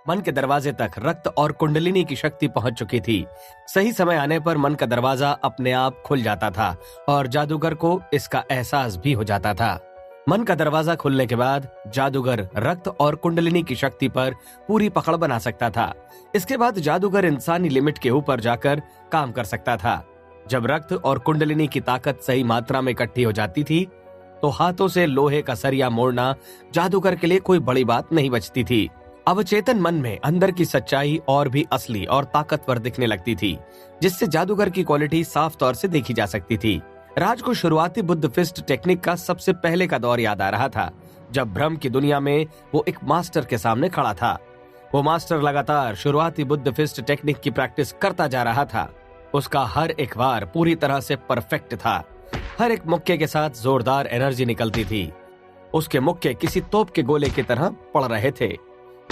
मन के दरवाजे तक रक्त और कुंडलिनी की शक्ति पहुंच चुकी थी। सही समय आने पर मन का दरवाजा अपने आप खुल जाता था और जादूगर को इसका एहसास भी हो जाता था। मन का दरवाजा खुलने के बाद जादूगर रक्त और कुंडलिनी की शक्ति पर पूरी पकड़ बना सकता था। इसके बाद जादूगर इंसानी लिमिट के ऊपर जाकर काम कर सकता था। जब रक्त और कुंडलिनी की ताकत सही मात्रा में इकट्ठी हो जाती थी तो हाथों से लोहे का सरिया मोड़ना जादूगर के लिए कोई बड़ी बात नहीं बचती थी। अवचेतन मन में अंदर की सच्चाई और भी असली और ताकतवर दिखने लगती थी, जिससे जादूगर की क्वालिटी साफ तौर से देखी जा सकती थी। राज को शुरुआती बुद्ध फिस्ट टेक्निक का सबसे पहले का दौर याद आ रहा था, जब भ्रम की दुनिया में वो एक मास्टर के सामने खड़ा था। वो मास्टर लगातार शुरुआती बुद्ध फिस्ट टेक्निक की प्रैक्टिस करता जा रहा था। उसका हर एक वार पूरी तरह से परफेक्ट था। हर एक मुक्के के साथ जोरदार एनर्जी निकलती थी। उसके मुक्के किसी तोप के गोले की तरह पड़ रहे थे।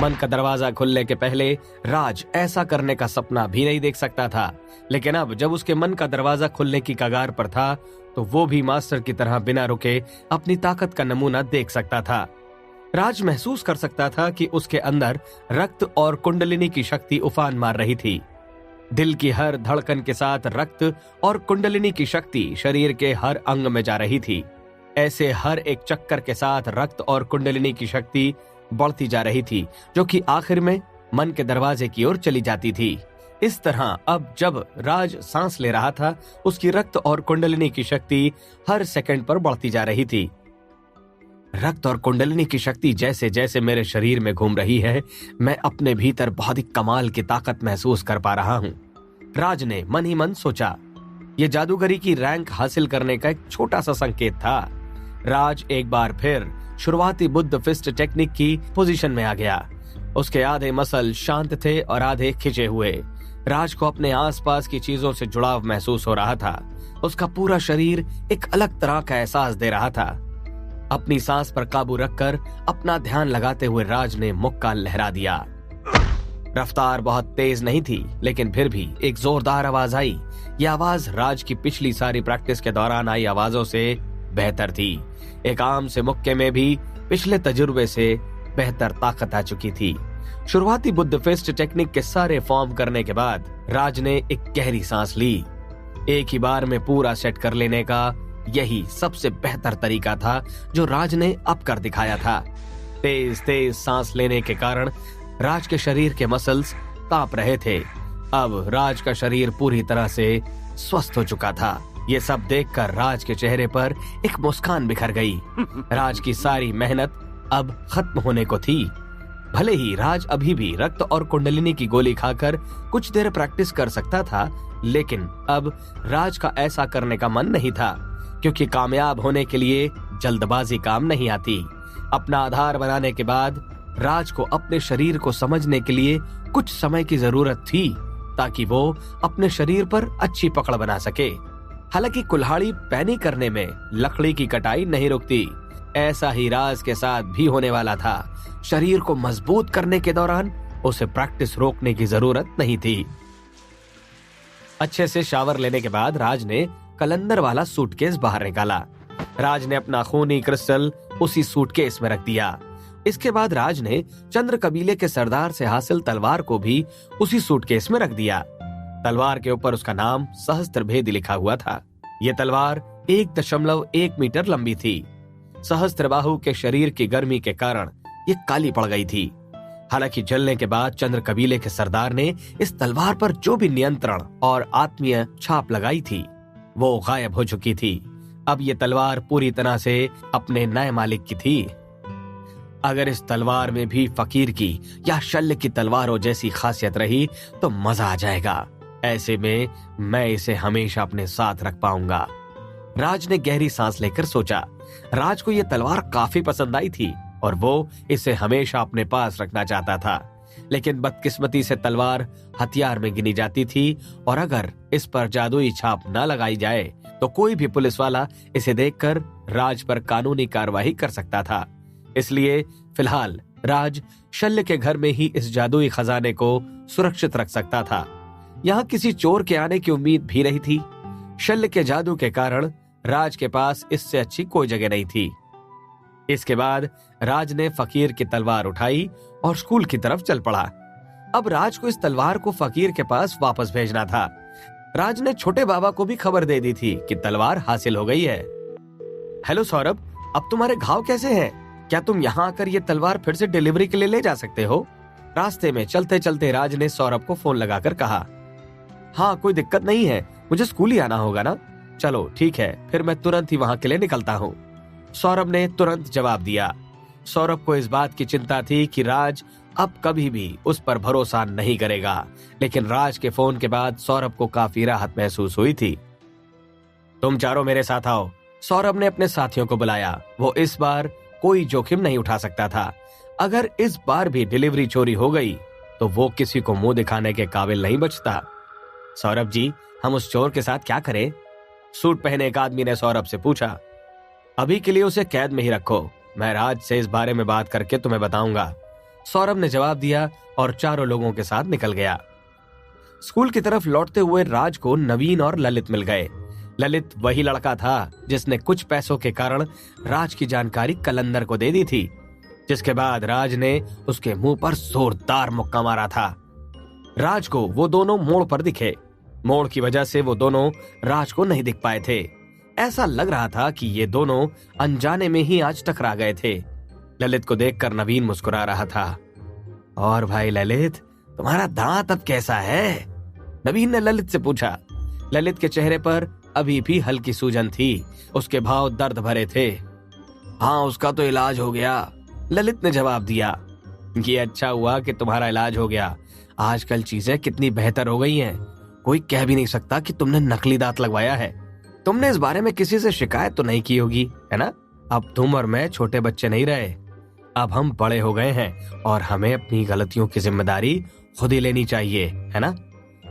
मन का दरवाजा खुलने के पहले राज ऐसा करने का सपना भी नहीं देख सकता था, लेकिन अब जब उसके मन का दरवाजा खुलने की कगार पर था तो वो भी मास्टर की तरह बिना रुके अपनी ताकत का नमूना देख सकता था। राज महसूस कर सकता था कि उसके अंदर रक्त और कुंडलिनी की शक्ति उफान मार रही थी। दिल की हर धड़कन के साथ रक्त और कुंडलिनी की शक्ति शरीर के हर अंग में जा रही थी। ऐसे हर एक चक्कर के साथ रक्त और कुंडलिनी की शक्ति बढ़ती जा रही थी, जो कि आखिर में मन के दरवाजे की ओर चली जाती थी। इस तरह अब जब राज सांस ले रहा था, उसकी रक्त और कुंडलिनी की शक्ति हर सेकंड पर बढ़ती जा रही थी। रक्त और कुंडलिनी की शक्ति जैसे जैसे मेरे शरीर में घूम रही है, मैं अपने भीतर बहुत ही कमाल की ताकत महसूस कर पा रहा हूँ। राज ने मन ही मन सोचा। यह जादूगरी की रैंक हासिल करने का एक छोटा सा संकेत था। राज एक बार फिर शुरुआती बुद्ध फिस्ट टेक्निक की पोजीशन में आ गया। उसके आधे मसल शांत थे और आधे खिंचे हुए। राज को अपने आसपास की चीजों से जुड़ाव महसूस हो रहा था। उसका पूरा शरीर एक अलग तरह का एहसास दे रहा था। अपनी सांस पर काबू रखकर अपना ध्यान लगाते हुए राज ने मुक्का लहरा दिया। रफ्तार बहुत तेज नहीं थी, लेकिन फिर भी एक जोरदार आवाज आई। यह आवाज राज की पिछली सारी प्रैक्टिस के दौरान आई आवाजों से बेहतर थी। एक आम से मुक्के में भी पिछले तजुर्बे से बेहतर ताकत आ चुकी थी। शुरुआती बुद्ध फिस्ट टेक्निक के सारे फॉर्म करने के बाद राज ने एक गहरी सांस ली। एक ही बार में पूरा सेट कर लेने का यही सबसे बेहतर तरीका था जो राज ने अब कर दिखाया था। तेज तेज सांस लेने के कारण राज के शरीर के मसल्स कांप रहे थे। अब राज का शरीर पूरी तरह से स्वस्थ हो चुका था। ये सब देखकर राज के चेहरे पर एक मुस्कान बिखर गई। राज की सारी मेहनत अब खत्म होने को थी। भले ही राज अभी भी रक्त और कुंडलिनी की गोली खाकर कुछ देर प्रैक्टिस कर सकता था, लेकिन अब राज का ऐसा करने का मन नहीं था, क्योंकि कामयाब होने के लिए जल्दबाजी काम नहीं आती। अपना आधार बनाने के बाद राज को अपने शरीर को समझने के लिए कुछ समय की जरूरत थी, ताकि वो अपने शरीर पर अच्छी पकड़ बना सके। हालांकि कुल्हाड़ी पैनी करने में लकड़ी की कटाई नहीं रुकती। ऐसा ही राज के साथ भी होने वाला था। शरीर को मजबूत करने के दौरान उसे प्रैक्टिस रोकने की जरूरत नहीं थी। अच्छे से शावर लेने के बाद राज ने कलंदर वाला सूटकेस बाहर निकाला। राज ने अपना खूनी क्रिस्टल उसी सूटकेस में रख दिया। इसके बाद राज ने चंद्र कबीले के सरदार से हासिल तलवार को भी उसी सूटकेस में रख दिया। तलवार के ऊपर उसका नाम सहस्त्रभेदी लिखा हुआ था। यह तलवार 1.1 मीटर लंबी थी। सहस्त्रबाहु के शरीर की गर्मी के कारण ये काली पड़ गई थी। हालांकि जलने के बाद चंद्र कबीले के सरदार ने इस तलवार पर जो भी नियंत्रण और आत्मीय छाप लगाई थी, वो गायब हो चुकी थी। अब ये तलवार पूरी तरह से अपने नए मालिक की थी। अगर इस तलवार में भी फकीर की या शल्य की तलवारों जैसी खासियत रही तो मजा आ जाएगा। ऐसे में मैं इसे हमेशा अपने साथ रख पाऊंगा। राज ने गहरी सांस लेकर सोचा। राज को यह तलवार काफी पसंद आई थी और वो इसे हमेशा अपने पास रखना चाहता था। लेकिन बदकिस्मती से तलवार हथियार में गिनी जाती थी और अगर इस पर जादुई छाप न लगाई जाए तो कोई भी पुलिस वाला इसे देखकर राज पर कानूनी कार्रवाई कर सकता था। इसलिए फिलहाल राज शल्य के घर में ही इस जादुई खजाने को सुरक्षित रख सकता था। यहाँ किसी चोर के आने की उम्मीद भी नहीं थी। शल्य के जादू के कारण राज के पास इससे अच्छी कोई जगह नहीं थी। इसके बाद राज ने फकीर की तलवार उठाई और स्कूल की तरफ चल पड़ा। अब राज को इस तलवार को फकीर के पास वापस भेजना था। राज ने छोटे बाबा को भी खबर दे दी थी कि तलवार हासिल हो गई है। हेलो सौरभ, अब तुम्हारे घाव कैसे हैं? क्या तुम यहाँ आकर ये तलवार फिर से डिलीवरी के लिए ले जा सकते हो? रास्ते में चलते चलते राज ने सौरभ को फोन लगाकर कहा। हाँ, कोई दिक्कत नहीं है, मुझे स्कूल ही आना होगा ना। चलो ठीक है, फिर मैं तुरंत ही वहाँ के लिए निकलता हूँ। सौरभ ने तुरंत जवाब दिया। सौरभ को इस बात की चिंता थी कि राज अब कभी भी उस पर भरोसा नहीं करेगा, लेकिन राज के फोन के बाद सौरभ को काफी राहत महसूस हुई थी। तुम चारों मेरे साथ आओ, सौरभ ने अपने साथियों को बुलाया। वो इस बार कोई जोखिम नहीं उठा सकता था। अगर इस बार भी डिलीवरी चोरी हो गई तो वो किसी को मुंह दिखाने के काबिल नहीं बचता। सौरभ जी, हम उस चोर के साथ क्या करें? सूट पहने एक आदमी ने सौरभ से पूछा। अभी के लिए उसे कैद में ही रखो, मैं राज से इस बारे में बात करके तुम्हें बताऊंगा, सौरभ ने जवाब दिया और चारों लोगों के साथ निकल गया। स्कूल की तरफ लौटते हुए राज को नवीन और ललित मिल गए। ललित वही लड़का था जिसने कुछ पैसों के कारण राज की जानकारी कलंदर को दे दी थी, जिसके बाद राज ने उसके मुंह पर जोरदार मुक्का मारा था। राज को वो दोनों मोड़ पर दिखे। मोड़ की वजह से वो दोनों राज को नहीं दिख पाए थे। ऐसा लग रहा था कि ये दोनों अनजाने में ही आज टकरा गए थे। ललित को देखकर नवीन मुस्कुरा रहा था। और भाई ललित, तुम्हारा दांत अब कैसा है? नवीन ने ललित से पूछा। ललित के चेहरे पर अभी भी हल्की सूजन थी। उसके भाव दर्द भरे थे। हाँ, उसका तो इलाज हो गया, ललित ने जवाब दिया। ये अच्छा हुआ कि तुम्हारा इलाज हो गया। आजकल चीजें कितनी बेहतर हो गई हैं। कोई कह भी नहीं सकता कि तुमने नकली दांत लगवाया है। तुमने इस बारे में किसी से शिकायत तो नहीं की होगी, है ना? अब तुम और मैं छोटे बच्चे नहीं रहे। अब हम बड़े हो गए हैं और हमें अपनी गलतियों की जिम्मेदारी खुद ही लेनी चाहिए, है ना?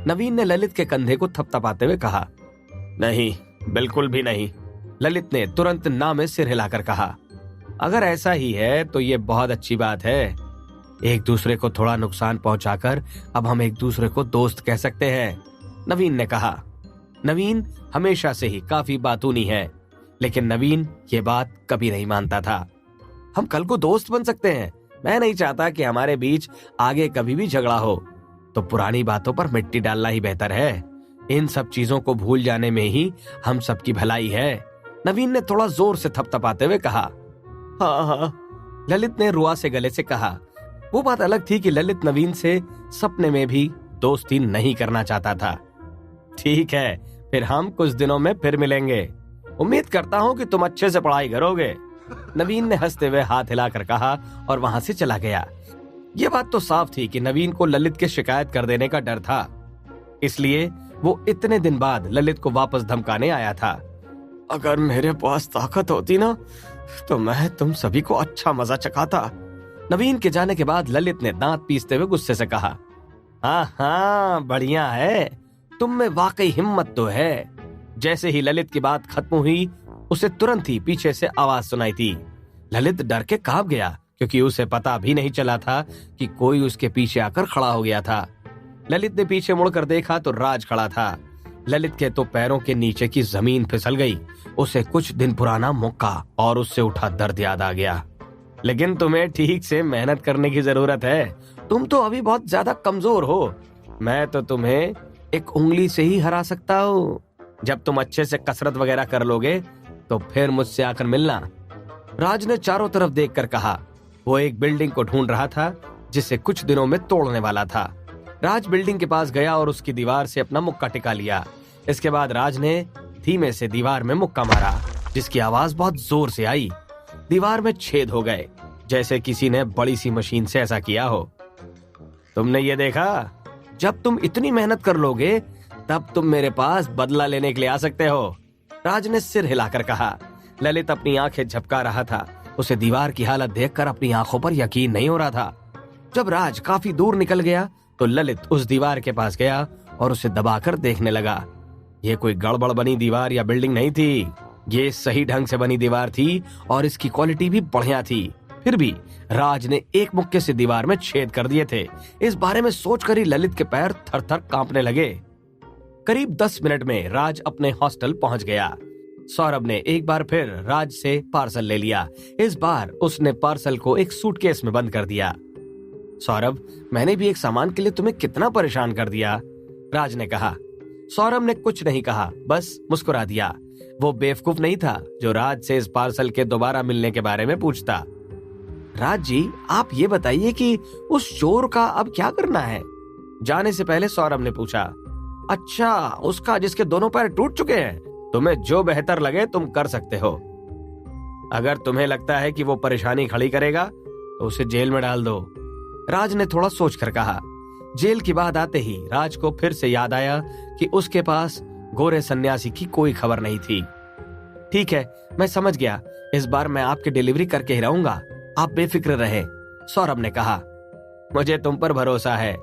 नवीन ने ललित के कंधे को थपथपाते हुए कहा। नहीं, बिल्कुल भी नहीं, ललित ने तुरंत ना में सिर हिलाकर कहा। अगर ऐसा ही है तो ये बहुत अच्छी बात है। एक दूसरे को थोड़ा नुकसान पहुंचाकर अब हम एक दूसरे को दोस्त कह सकते हैं, नवीन ने कहा। नवीन हमेशा से ही काफी बातूनी है, लेकिन नवीन ये बात कभी नहीं मानता था। हम कल को दोस्त बन सकते हैं। मैं नहीं चाहता कि हमारे बीच आगे कभी भी झगड़ा हो, तो पुरानी बातों पर मिट्टी डालना ही बेहतर है। इन सब चीजों को भूल जाने में ही हम सबकी भलाई है, नवीन ने थोड़ा जोर से थपथपाते हुए कहा। हाँ हाँ, ललित ने रुआ से गले से कहा। वो बात अलग थी कि ललित नवीन से सपने में भी दोस्ती नहीं करना चाहता था। ठीक है, फिर हम कुछ दिनों में फिर मिलेंगे। उम्मीद करता हूँ कि तुम अच्छे से पढ़ाई करोगे, नवीन ने हंसते हुए हाथ हिलाकर कहा और वहां से चला गया। ये बात तो साफ थी कि नवीन को ललित के शिकायत कर देने का डर था, इसलिए वो इतने दिन बाद ललित को वापस धमकाने आया था। अगर मेरे पास ताकत होती ना तो मैं तुम सभी को अच्छा मजा चखाता। नवीन के जाने के बाद ललित ने दांत पीसते हुए गुस्से से कहा। हाँ, बढ़िया है, तुम में वाकई हिम्मत तो है। जैसे ही ललित की बात खत्म हुई, उसे तुरंत ही पीछे से आवाज सुनाई थी। ललित डर के कांप गया, क्योंकि उसे पता भी नहीं चला था कि कोई उसके पीछे आकर खड़ा हो गया था। ललित ने पीछे मुड़कर देखा तो राज खड़ा था। ललित के तो पैरों के नीचे की जमीन फिसल गई। उसे कुछ दिन पुराना मुक्का और उससे उठा दर्द याद आ गया। लेकिन तुम्हें ठीक से मेहनत करने की जरूरत है। तुम तो अभी बहुत ज्यादा कमजोर हो। मैं तो तुम्हें एक उंगली से ही हरा सकता हूँ। जब तुम अच्छे से कसरत वगैरह कर लोगे तो फिर मुझसे आकर मिलना, राज ने चारों तरफ देखकर कहा। वो एक बिल्डिंग को ढूंढ रहा था जिसे कुछ दिनों में तोड़ने वाला था। राज बिल्डिंग के पास गया और उसकी दीवार से अपना मुक्का टिका लिया। इसके बाद राज ने धीमे से दीवार में मुक्का मारा, जिसकी आवाज बहुत जोर से आई। दीवार में छेद हो गए, जैसे किसी ने बड़ी सी मशीन से ऐसा किया हो। तुमने ये देखा? जब तुम इतनी मेहनत कर लोगे तब तुम मेरे पास बदला लेने के लिए आ सकते हो, राज ने सिर हिलाकर कहा। ललित अपनी आंखें झपका रहा था। उसे दीवार की हालत देखकर अपनी आंखों पर यकीन नहीं हो रहा था। जब राज काफी दूर निकल गया तो ललित उस दीवार के पास गया और उसे दबाकर देखने लगा। ये कोई गड़बड़ बनी दीवार या बिल्डिंग नहीं थी, ये सही ढंग से बनी दीवार थी और इसकी क्वालिटी भी बढ़िया थी। फिर भी राज ने एक मुक्के से दीवार में छेद कर दिए थे। इस बारे में सोचकर ही ललित के पैर थर थर कांपने लगे। करीब 10 मिनट में राज अपने हॉस्टल पहुंच गया। सौरभ ने एक बार फिर राज से पार्सल ले लिया। इस बार उसने पार्सल को एक सूटकेस में बंद कर दिया। सौरभ, मैंने भी एक सामान के लिए तुम्हें कितना परेशान कर दिया, राज ने कहा। सौरभ ने कुछ नहीं कहा, बस मुस्कुरा दिया। वो बेवकूफ नहीं था जो राज से इस पार्सल के दोबारा मिलने के बारे में पूछता। राज जी, आप ये बताइए कि उस चोर का अब क्या करना है? जाने से पहले सौरभ ने पूछा। अच्छा, उसका जिसके दोनों पैर टूट चुके हैं। तुम्हें जो बेहतर लगे तुम कर सकते हो। अगर तुम्हें लगता है कि वो परेशानी खड़ी करेगा तो उसे जेल में डाल दो, राज ने थोड़ा सोचकर कहा। जेल की बात आते ही राज को फिर से याद आया कि उसके पास गोरे सन्यासी की कोई खबर नहीं थी। ठीक है, मैं समझ गया, इस बार मैं आपकी डिलीवरी करके ही रहूंगा, आप बेफिक्र रहे, सौरभ ने कहा। मुझे तुम पर भरोसा है,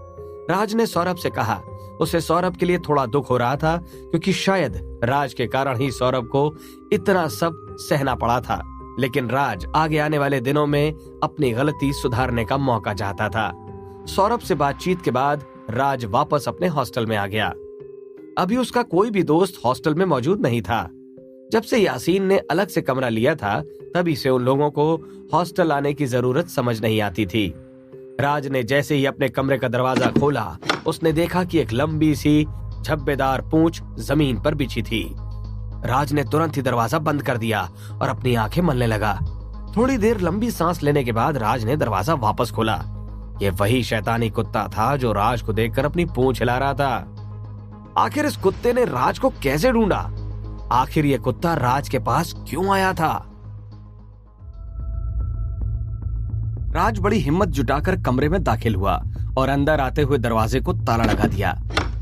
राज ने सौरभ से कहा। उसे सौरभ के लिए थोड़ा दुख हो रहा था, क्योंकि शायद राज के कारण ही सौरभ को इतना सब सहना पड़ा था। लेकिन राज आगे आने वाले दिनों में अपनी गलती सुधारने का मौका चाहता था। सौरभ से बातचीत के बाद राज वापस अपने हॉस्टल में आ गया। अभी उसका कोई भी दोस्त हॉस्टल में मौजूद नहीं था। जब से यासीन ने अलग से कमरा लिया था, तभी से उन लोगों को हॉस्टल आने की जरूरत समझ नहीं आती थी। राज ने जैसे ही अपने कमरे का दरवाजा खोला, उसने देखा कि एक लंबी सी झब्बेदार पूंछ जमीन पर बिछी थी। राज ने तुरंत ही दरवाजा बंद कर दिया और अपनी आंखें मलने लगा। थोड़ी देर लंबी सांस लेने के बाद राज ने दरवाजा वापस खोला। ये वही शैतानी कुत्ता था जो राज को देखकर अपनी पूंछ हिला रहा था। आखिर इस कुत्ते ने राज को कैसे ढूंढा? आखिर ये कुत्ता राज के पास क्यों आया था? राज बड़ी हिम्मत जुटाकर कमरे में दाखिल हुआ और अंदर आते हुए दरवाजे को ताला लगा दिया।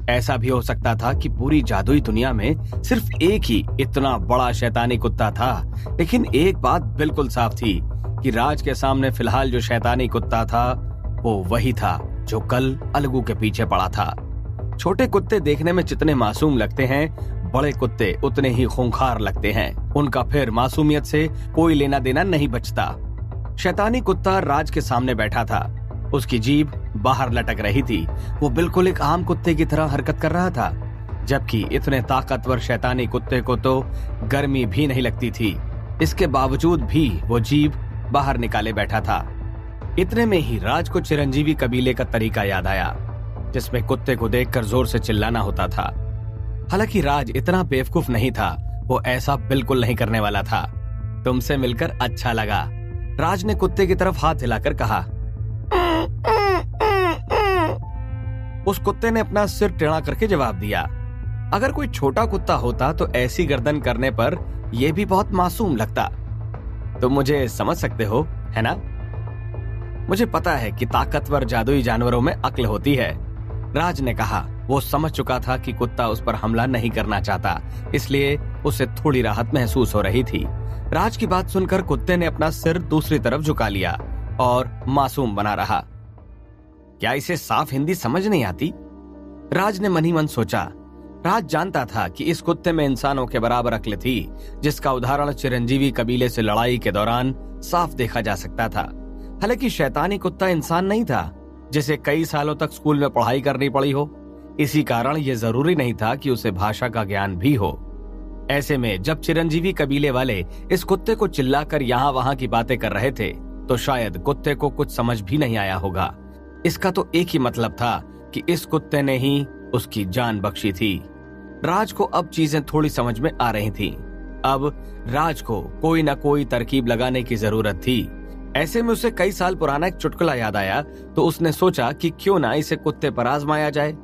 ऐसा भी हो सकता था कि पूरी जादुई दुनिया में सिर्फ एक ही इतना बड़ा शैतानी कुत्ता था, लेकिन एक बात बिल्कुल साफ थी कि राज के सामने फिलहाल जो शैतानी कुत्ता था वो वही था जो कल अलगू के पीछे पड़ा था। छोटे कुत्ते देखने में जितने मासूम लगते हैं, बड़े कुत्ते उतने ही खूंखार लगते हैं। उनका फिर मासूमियत से कोई लेना देना नहीं बचता। शैतानी कुत्ता राज के सामने बैठा था। उसकी जीभ बाहर लटक रही थी। वो बिल्कुल एक आम कुत्ते की तरह हरकत कर रहा था, जबकि इतने ताकतवर शैतानी कुत्ते को तो गर्मी भी नहीं लगती थी। इसके बावजूद भी वो जीभ बाहर निकाले बैठा था। इतने में ही राज को चिरंजीवी कबीले का तरीका याद आया, जिसमें कुत्ते को देखकर जोर से चिल्लाना होता था। हालांकि राज इतना बेवकूफ नहीं था, वो ऐसा बिल्कुल नहीं करने वाला था। तुमसे मिलकर अच्छा लगा, राज ने कुत्ते की तरफ हाथ हिलाकर कहा। उस कुत्ते ने अपना सिर टेढ़ा करके जवाब दिया। अगर कोई छोटा कुत्ता होता तो ऐसी गर्दन करने पर यह भी बहुत मासूम लगता। तुम मुझे समझ सकते हो, है ना? मुझे पता है कि ताकतवर जादुई जानवरों में अक्ल होती है, राज ने कहा। वो समझ चुका था कि कुत्ता उस पर हमला नहीं करना चाहता, इसलिए उसे थोड़ी राहत महसूस हो रही थी। राज की बात सुनकर कुत्ते ने अपना सिर दूसरी तरफ झुका लिया और मासूम बना रहा। क्या इसे साफ हिंदी समझ नहीं आती? राज ने मन ही मन सोचा। राज जानता था कि इस कुत्ते में इंसानों के बराबर अक्ल थी, जिसका उदाहरण चिरंजीवी कबीले से लड़ाई के दौरान साफ देखा जा सकता था। हालांकि शैतानी कुत्ता इंसान नहीं था, जिसे कई सालों तक स्कूल में पढ़ाई करनी पड़ी हो। इसी कारण यह जरूरी नहीं था कि उसे भाषा का ज्ञान भी हो। ऐसे में जब चिरंजीवी कबीले वाले इस कुत्ते को चिल्लाकर यहाँ वहाँ की बातें कर रहे थे, तो शायद कुत्ते को कुछ समझ भी नहीं आया होगा। इसका तो एक ही मतलब था कि इस कुत्ते ने ही उसकी जान बख्शी थी। राज को अब चीजें थोड़ी समझ में आ रही थीं। अब राज को कोई न कोई तरकीब लगाने की जरूरत थी। ऐसे में उसे कई साल पुराना एक चुटकुला याद आया, तो उसने सोचा कि क्यों ना इसे कुत्ते पर आजमाया जाए।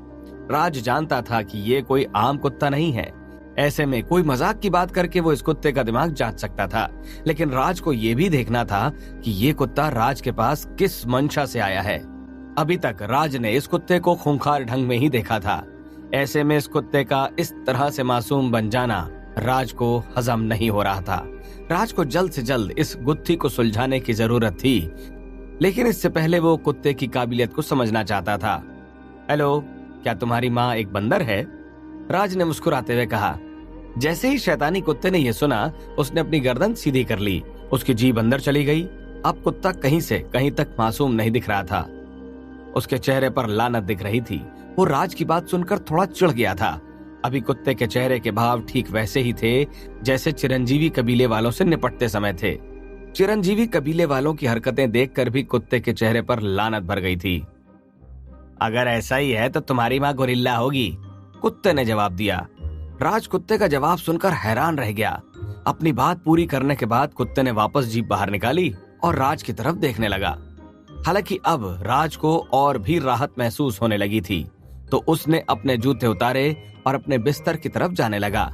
राज जानता था कि ये कोई आम कुत्ता नहीं है। ऐसे में कोई मजाक की बात करके वो इस कुत्ते का दिमाग जांच सकता था, लेकिन राज को ये भी देखना था कि ये कुत्ता राज के पास किस मंशा से आया है। अभी तक राज ने इस कुत्ते को खूंखार ढंग में ही देखा था। ऐसे में इस कुत्ते का इस तरह से मासूम बन जाना राज को हजम नहीं हो रहा था। राज को जल्द से जल्द इस गुत्थी को सुलझाने की जरूरत थी, लेकिन इससे पहले वो कुत्ते की काबिलियत को समझना चाहता था। हेलो, क्या तुम्हारी माँ एक बंदर है? राज ने मुस्कुराते हुए कहा। जैसे ही शैतानी कुत्ते ने यह सुना, उसने अपनी गर्दन सीधी कर ली। उसकी जीभ अंदर चली गई। अब कुत्ता कहीं से कहीं तक मासूम नहीं दिख रहा था। उसके चेहरे पर लानत दिख रही थी। वो राज की बात सुनकर थोड़ा चिढ़ गया था। अभी कुत्ते के चेहरे के भाव ठीक वैसे ही थे जैसे चिरंजीवी कबीले वालों से निपटते समय थे। चिरंजीवी कबीले वालों की हरकतें देखकर भी कुत्ते के चेहरे पर लानत भर गई थी। अगर ऐसा ही है तो तुम्हारी माँ गोरिल्ला होगी, कुत्ते ने जवाब दिया। राज कुत्ते का जवाब सुनकर हैरान रह गया। अपनी बात पूरी करने के बाद कुत्ते ने वापस जीप बाहर निकाली और राज की तरफ देखने लगा। हालांकि अब राज को और भी राहत महसूस होने लगी थी, तो उसने अपने जूते उतारे और अपने बिस्तर की तरफ जाने लगा।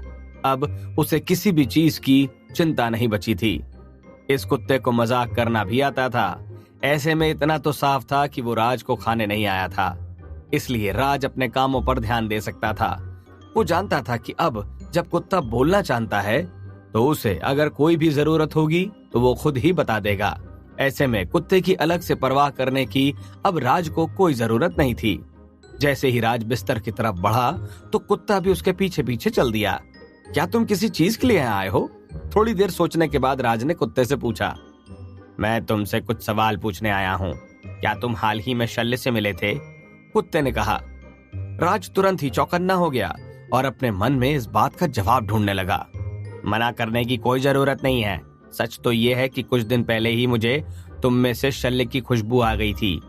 अब उसे किसी भी चीज की चिंता नहीं बची थी। इस कुत्ते को मजाक करना भी आता था। ऐसे में इतना तो साफ था कि वो राज को खाने नहीं आया था, इसलिए राज अपने कामों पर ध्यान दे सकता था। वो जानता था कि अब जब कुत्ता बोलना चाहता है तो उसे अगर कोई भी जरूरत होगी तो वो खुद ही बता देगा। ऐसे में कुत्ते की अलग से परवाह करने की अब राज को कोई जरूरत नहीं थी। जैसे ही राज बिस्तर की तरफ बढ़ा तो कुत्ता भी उसके पीछे पीछे चल दिया। क्या तुम किसी चीज के लिए आए हो? थोड़ी देर सोचने के बाद राज ने कुत्ते से पूछा। मैं तुमसे कुछ सवाल पूछने आया हूँ। क्या तुम हाल ही में शल्य से मिले थे? कुत्ते ने कहा। राज तुरंत ही चौकन्ना हो गया और अपने मन में इस बात का जवाब ढूंढने लगा। मना करने की कोई जरूरत नहीं है। सच तो ये है कि कुछ दिन पहले ही मुझे तुम में से शल्य की खुशबू आ गई थी।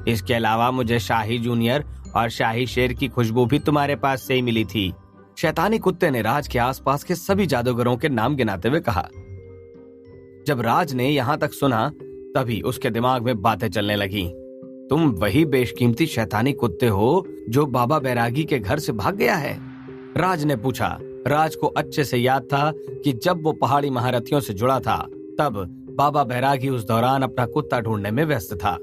इसके अलावा मुझे शाही जूनियर और शाही शेर की खुशबू भी तुम्हारे पास से ही मिली थी। शैतानी कुत्ते ने राज के आसपास के सभी जादूगरों के नाम गिनाते हुए कहा। जब राज ने यहाँ तक सुना तभी उसके दिमाग में बातें चलने लगी। तुम वही बेशकीमती शैतानी कुत्ते हो जो बाबा बैरागी के घर से भाग गया है? राज ने पूछा। राज को अच्छे से याद था कि जब वो पहाड़ी महारथियों से जुड़ा था तब बाबा बैरागी उस दौरान अपना कुत्ता ढूंढने में व्यस्त था।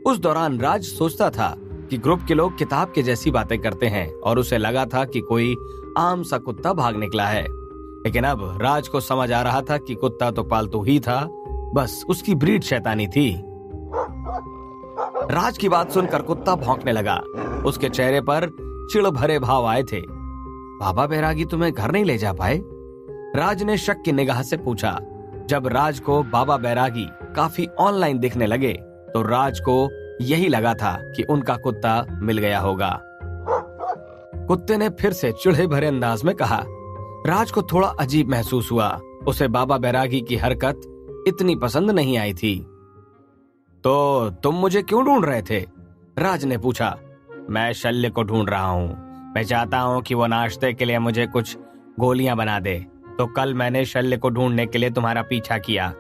उस दौरान राज सोचता था कि ग्रुप के लोग किताब के जैसी बातें करते हैं और उसे लगा था कि कोई आम सा कुत्ता भाग निकला है। लेकिन अब राज को समझ आ रहा था कि कुत्ता तो पालतू ही था, बस उसकी ब्रीड शैतानी थी। राज की बात सुनकर कुत्ता भौंकने लगा। उसके चेहरे पर चिढ़ भरे भाव आए थे। बाबा बैरागी तुम्हें घर नहीं ले जा पाए? राज ने शक की निगाह से पूछा। जब राज को बाबा बैरागी काफी ऑनलाइन दिखने लगे तो राज को यही लगा था कि उनका कुत्ता मिल गया होगा। कुत्ते ने फिर से चिढ़े भरे अंदाज में कहा। राज को थोड़ा अजीब महसूस हुआ। उसे बाबा बैरागी की हरकत इतनी पसंद नहीं आई थी। तो तुम मुझे क्यों ढूंढ रहे थे? राज ने पूछा। मैं शल्य को ढूंढ रहा हूँ। मैं चाहता हूँ कि वो नाश्ते के लिए मुझे कुछ गोलियां बना दे। तो कल मैंने शल्य को ढूंढने के लिए तुम्हारा पीछा किया।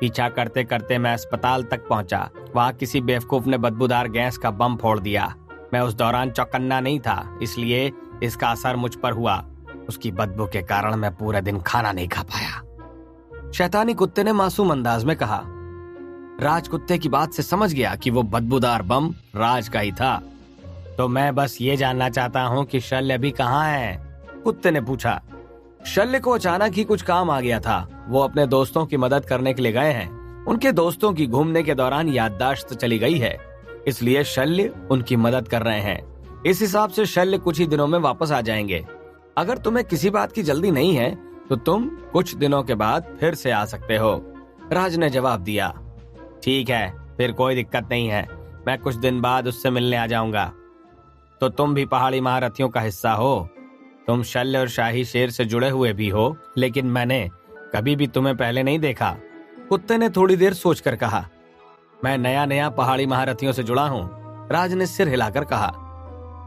पीछा करते करते मैं अस्पताल तक पहुंचा। वहां किसी बेवकूफ ने बदबूदार गैस का बम फोड़ दिया। मैं उस दौरान चौकन्ना नहीं था, इसलिए इसका असर मुझ पर हुआ। उसकी बदबू के कारण मैं पूरे दिन खाना नहीं खा पाया। शैतानी कुत्ते ने मासूम अंदाज में कहा। राज कुत्ते की बात से समझ गया कि वो बदबूदार बम राज का ही था। तो मैं बस ये जानना चाहता हूँ कि शल्य अभी कहाँ है? कुत्ते ने पूछा। शल्य को अचानक ही कुछ काम आ गया था। वो अपने दोस्तों की मदद करने के लिए गए हैं। उनके दोस्तों की घूमने के दौरान याददाश्त चली गई है, इसलिए शल्य उनकी मदद कर रहे हैं। इस हिसाब से शल्य कुछ ही दिनों में वापस आ जाएंगे। अगर तुम्हें किसी बात की जल्दी नहीं है तो तुम कुछ दिनों के बाद फिर से आ सकते हो। राज ने जवाब दिया। ठीक है, फिर कोई दिक्कत नहीं है। मैं कुछ दिन बाद उससे मिलने आ जाऊंगा। तो तुम भी पहाड़ी महारथियों का हिस्सा हो। तुम शल्य और शाही शेर से जुड़े हुए भी हो, लेकिन मैंने कभी भी तुम्हें पहले नहीं देखा। कुत्ते ने थोड़ी देर सोचकर कहा। मैं नया नया पहाड़ी महारथियों से जुड़ा हूँ। राज ने सिर हिलाकर कहा।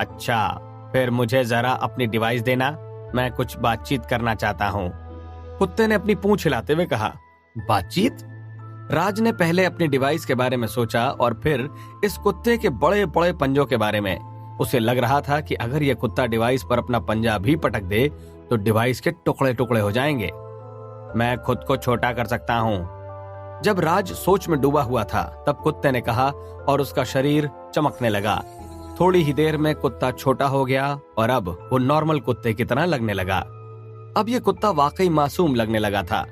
अच्छा, फिर मुझे जरा अपनी डिवाइस देना। मैं कुछ बातचीत करना चाहता हूँ। कुत्ते ने अपनी पूंछ हिलाते हुए कहा। बातचीत? राज ने पहले अपनी डिवाइस के बारे में सोचा और फिर इस कुत्ते के बड़े बड़े पंजों के बारे में। उसे लग रहा था कि अगर यह कुत्ता डिवाइस पर अपना पंजा भी पटक दे तो डिवाइस के टुकड़े टुकड़े हो जाएंगे। मैं खुद को छोटा कर सकता हूँ। जब राज सोच में डूबा हुआ था तब कुत्ते ने कहा और उसका शरीर चमकने लगा। थोड़ी ही देर में कुत्ता छोटा हो गया और अब वो नॉर्मल कुत्ते की तरह लगने लगा। अब ये कुत्ता वाकई मासूम लगने लगा था।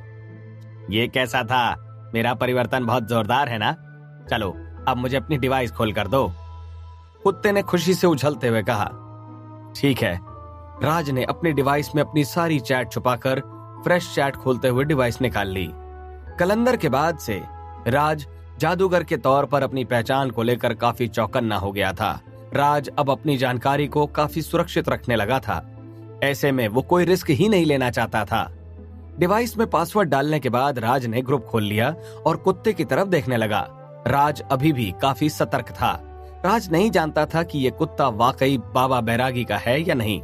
ये कैसा था? मेरा परिवर्तन बहुत जोरदार है ना? चलो अब मुझे अपनी डिवाइस खोल कर दो। कुत्ते ने खुशी से उछलते हुए कहा। ठीक है। राज ने अपनी डिवाइस में अपनी सारी चैट छुपाकर फ्रेश चैट खोलते हुए डिवाइस निकाल ली। कलंदर के बाद से राज जादूगर के तौर पर अपनी पहचान को लेकर काफी चौकन्ना हो गया था। राज अब अपनी जानकारी को काफी सुरक्षित रखने लगा था। ऐसे में वो कोई रिस्क ही नहीं लेना चाहता था। डिवाइस में पासवर्ड डालने के बाद राज ने ग्रुप खोल लिया और कुत्ते की तरफ देखने लगा। राज अभी भी काफी सतर्क था। राज नहीं जानता था कि ये कुत्ता वाकई बाबा बैरागी का है या नहीं।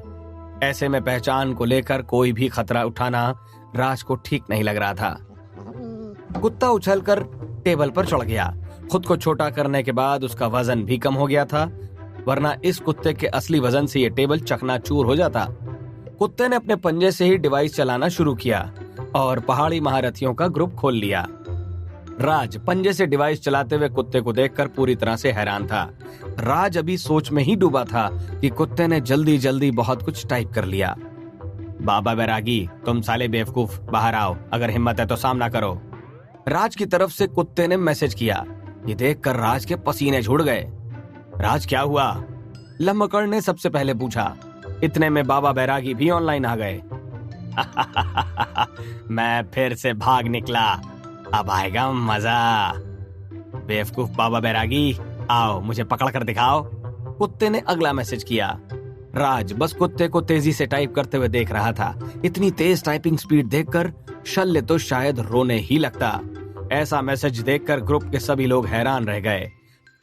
ऐसे में पहचान को लेकर कोई भी खतरा उठाना राज को ठीक नहीं लग रहा था। कुत्ता उछलकर टेबल पर चढ़ गया। खुद को छोटा करने के बाद उसका वजन भी कम हो गया था, वरना इस कुत्ते के असली वजन से ये टेबल चकनाचूर हो जाता। कुत्ते ने अपने पंजे से ही डिवाइस चलाना शुरू किया और पहाड़ी महारथियों का ग्रुप खोल लिया। राज पंजे से डिवाइस चलाते हुए कुत्ते को देखकर पूरी तरह से हैरान था। राज अभी सोच में ही डूबा था कि कुत्ते ने जल्दी जल्दी बहुत कुछ टाइप कर लिया। बाबा बैरागी, तुम साले बेवकूफ, बाहर आओ, अगर हिम्मत है तो सामना करो। राज की तरफ से कुत्ते ने मैसेज किया। ये देखकर राज के पसीने छूट गए। राज, क्या हुआ? लम्बकड़ ने सबसे पहले पूछा। इतने में बाबा बैरागी भी ऑनलाइन आ गए। मैं फिर से भाग निकला, अब आएगा मजा। बेवकूफ बाबा बैरागी, आओ मुझे पकड़ कर दिखाओ। कुत्ते ने अगला मैसेज किया। राज बस कुत्ते को तेजी से टाइप करते हुए देख रहा था। इतनी तेज टाइपिंग स्पीड देखकर शल्य तो शायद रोने ही लगता। ऐसा मैसेज देखकर ग्रुप के सभी लोग हैरान रह गए।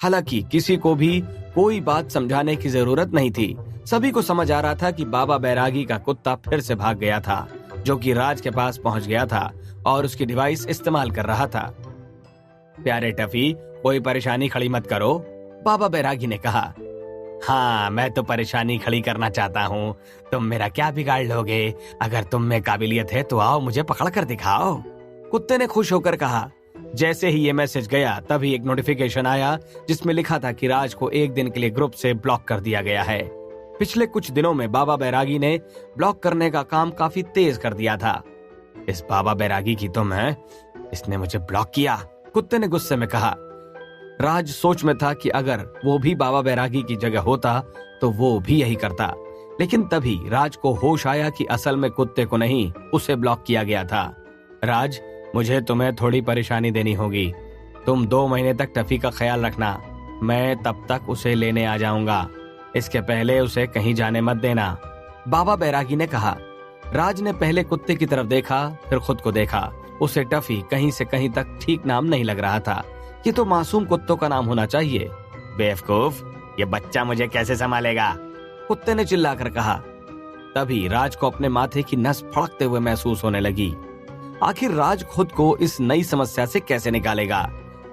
हालांकि किसी को भी कोई बात समझाने की जरूरत नहीं थी। सभी को समझ आ रहा था कि बाबा बैरागी का कुत्ता फिर से भाग गया था, जो कि राज के पास पहुंच गया था और उसकी डिवाइस इस्तेमाल कर रहा था। प्यारे टफी, कोई परेशानी खड़ी मत करो, बाबा बैरागी ने कहा। हाँ, मैं तो परेशानी खड़ी करना चाहता हूँ, तुम मेरा क्या बिगाड़ लोगे? अगर तुम में काबिलियत है तो आओ मुझे पकड़ कर दिखाओ, कुत्ते ने खुश होकर कहा। जैसे ही ये मैसेज गया तभी एक नोटिफिकेशन आया जिसमें लिखा था कि राज को एक दिन के लिए ग्रुप से ब्लॉक कर दिया गया है। पिछले कुछ दिनों में बाबा बैरागी ने ब्लॉक करने का काम काफी तेज कर दिया था। इस बाबा बैरागी की तुम है, इसने मुझे ब्लॉक किया, कुत्ते ने गुस्से में कहा। राज सोच में था कि अगर वो भी बाबा बैरागी की जगह होता तो वो भी यही करता, लेकिन तभी राज को होश आया कि असल में कुत्ते को नहीं, उसे ब्लॉक किया गया था। राज, मुझे तुम्हें थोड़ी परेशानी देनी होगी। तुम 2 महीने तक टफी का ख्याल रखना, मैं तब तक उसे लेने आ जाऊंगा। इसके पहले उसे कहीं जाने मत देना, बाबा बैरागी ने कहा। राज ने पहले कुत्ते की तरफ देखा, फिर खुद को देखा। उसे टफी कहीं से कहीं तक ठीक नाम नहीं लग रहा था। ये तो मासूम कुत्तों का नाम होना चाहिए। बेवकूफ, ये बच्चा मुझे कैसे संभालेगा, कुत्ते ने चिल्लाकर कहा। तभी राज को अपने माथे की नस फड़कते हुए महसूस होने लगी। आखिर राज खुद को इस नई समस्या से कैसे निकालेगा?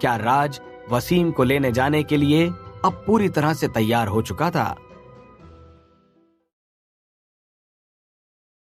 क्या राज वसीम को लेने जाने के लिए अब पूरी तरह से तैयार हो चुका था?